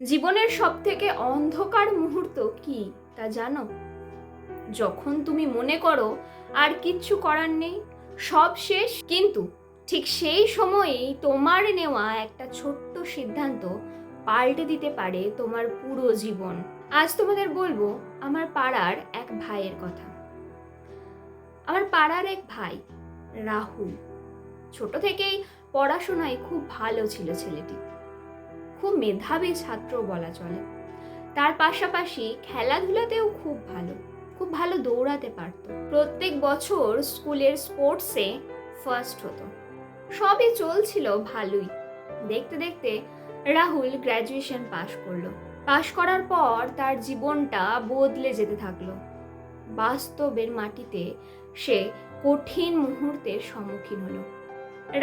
জীবনের সবথেকে অন্ধকার মুহূর্ত কি তা জানো? যখন তুমি মনে করো আর কিচ্ছু করার নেই, সব শেষ, কিন্তু ঠিক সেই সময়েই তোমার নেওয়া একটা ছোট্ট সিদ্ধান্ত পাল্টে দিতে পারে তোমার পুরো জীবন। আজ তোমাদের বলবো আমার পাড়ার এক ভাইয়ের কথা। আমার পাড়ার এক ভাই রাহুল ছোট থেকেই পড়াশোনায় খুব ভালো ছিল। ছেলেটি খুব মেধাবী ছাত্র বলা চলে। তার পাশাপাশি খেলাধুলাতেও খুব ভালো দৌড়াতে পারত। প্রত্যেক বছর স্কুলের স্পোর্টসে ফার্স্ট হতো। সবই চলছিল ভালোই। দেখতে দেখতে রাহুল গ্র্যাজুয়েশন পাশ করলো। পাশ করার পর তার জীবনটা বদলে যেতে থাকলো। বাস্তবের মাটিতে সে কঠিন মুহূর্তের সম্মুখীন হলো।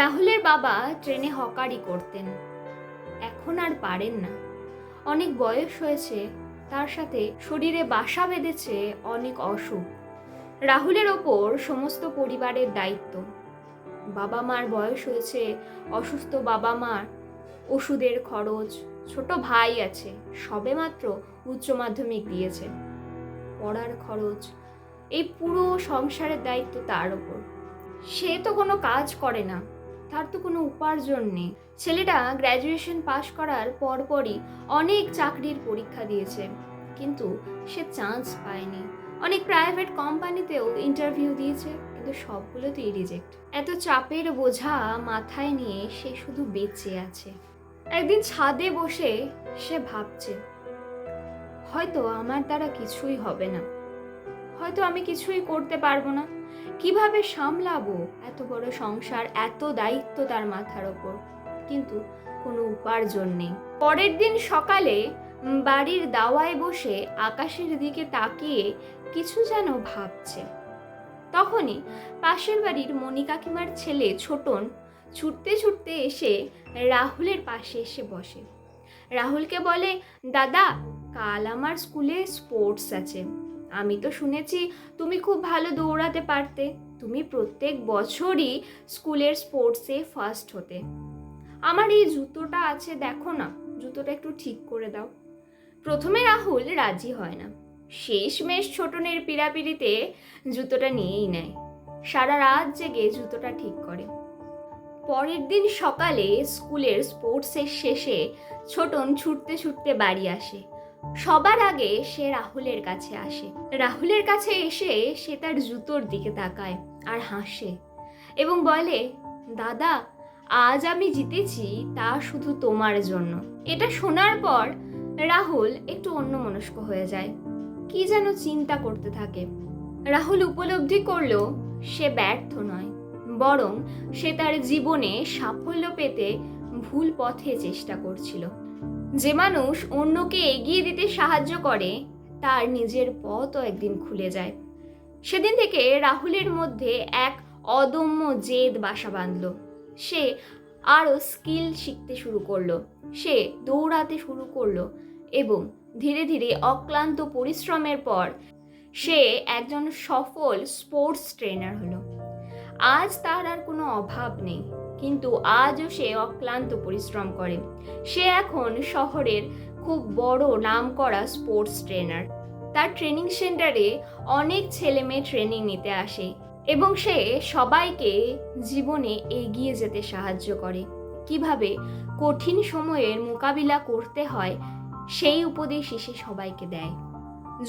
রাহুলের বাবা ট্রেনে হকারি করতেন, এখন আর পারেন না। অনেক বয়স হয়েছে, তার সাথে শরীরে বাসা বেঁধেছে অনেক অসুখ। রাহুলের ওপর সমস্ত পরিবারের দায়িত্ব। বাবা মার বয়স হয়েছে, অসুস্থ বাবা মার ওষুধের খরচ, ছোট ভাই আছে, সবেমাত্র উচ্চ মাধ্যমিক দিয়েছে, পড়ার খরচ, এই পুরো সংসারের দায়িত্ব তার ওপর। সে তো কোনো কাজ করে না, তার তো কোনো উপার্জন নেই। ছেলেটা গ্র্যাজুয়েশন পাশ করার পরপরই অনেক চাকরির পরীক্ষা দিয়েছে, কিন্তু সে চান্স পায়নি। অনেক প্রাইভেট কোম্পানিতেও ইন্টারভিউ দিয়েছে, কিন্তু সবগুলোতেই রিজেক্ট। এত চাপের বোঝা মাথায় নিয়ে সে শুধু বেঁচে আছে। একদিন ছাদে বসে সে ভাবছে, হয়তো আমার দ্বারা কিছুই হবে না, হয়তো আমি কিছুই করতে পারবো না। কিভাবে সামলাবো এত বড় সংসার, এত দায়িত্ব তার মাথার ওপর, কিন্তু কোনো উপার্জন নেই। পরের দিন সকালে বাড়ির দাওয়ায় বসে আকাশের দিকে তাকিয়ে কিছু যেন ভাবছে। তখনই পাশের বাড়ির মণি কাকিমার ছেলে ছোটন ছুটতে ছুটতে এসে রাহুলের পাশে এসে বসে। রাহুলকে বলে, দাদা, কাল আমার স্কুলে স্পোর্টস আছে। আমি তো শুনেছি তুমি খুব ভালো দৌড়াতে পারতে, তুমি প্রত্যেক বছরই স্কুলের স্পোর্টসে ফার্স্ট হতে। আমার এই জুতোটা আছে, দেখো না, জুতোটা একটু ঠিক করে দাও। প্রথমে রাহুল রাজি হয় না, শেষমেশ ছোটনের পিড়াপিড়িতে জুতোটা নিয়েই নেয়। সারা রাত জেগে জুতোটা ঠিক করে। পরের দিন সকালে স্কুলের স্পোর্টসের শেষে ছোটন ছুটতে ছুটতে বাড়ি আসে। সবার আগে সে রাহুলের কাছে আসে। রাহুলের কাছে এসে সে তার জুতোর দিকে তাকায় আর হাসে এবং বলে, দাদা, আজ আমি জিতেছি তা শুধু তোমার জন্য। এটা শোনার পর রাহুল একটু অন্যমনস্ক হয়ে যায়, কি যেন চিন্তা করতে থাকে। রাহুল উপলব্ধি করলো সে ব্যর্থ নয়, বরং সে তার জীবনে সাফল্য পেতে ভুল পথে চেষ্টা করছিল। যে মানুষ অন্যকে এগিয়ে দিতে সাহায্য করে, তার নিজের পথও একদিন খুলে যায়। সেদিন থেকে রাহুলের মধ্যে এক অদম্য জেদ বাসা বাঁধল। সে আরও স্কিল শিখতে শুরু করলো, সে দৌড়াতে শুরু করলো এবং ধীরে ধীরে অক্লান্ত পরিশ্রমের পর সে একজন সফল স্পোর্টস ট্রেনার হলো। আজ তার আর কোনো অভাব নেই, কিন্তু আজও সে অক্লান্ত পরিশ্রম করে। সে এখন শহরের খুব বড় নামকরা স্পোর্টস ট্রেনার। তার ট্রেনিং সেন্টারে অনেক ছেলে মেয়ে ট্রেনিং নিতে আসে এবং সে সবাইকে জীবনে এগিয়ে যেতে সাহায্য করে। কিভাবে কঠিন সময়ের মোকাবিলা করতে হয় সেই উপদেশই সে সবাইকে দেয়।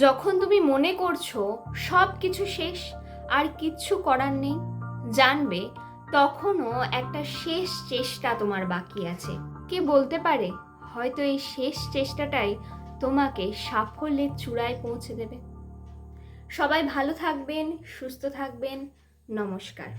যখন তুমি মনে করছো সব কিছু শেষ আর কিচ্ছু করার নেই, জানবে তখনও একটা শেষ চেষ্টা তোমার বাকি আছে। কে বলতে পারে, হয়তো এই শেষ চেষ্টাটাই তোমাকে সাফল্যের চূড়ায় পৌঁছে দেবে। সবাই ভালো থাকবেন, সুস্থ থাকবেন। নমস্কার।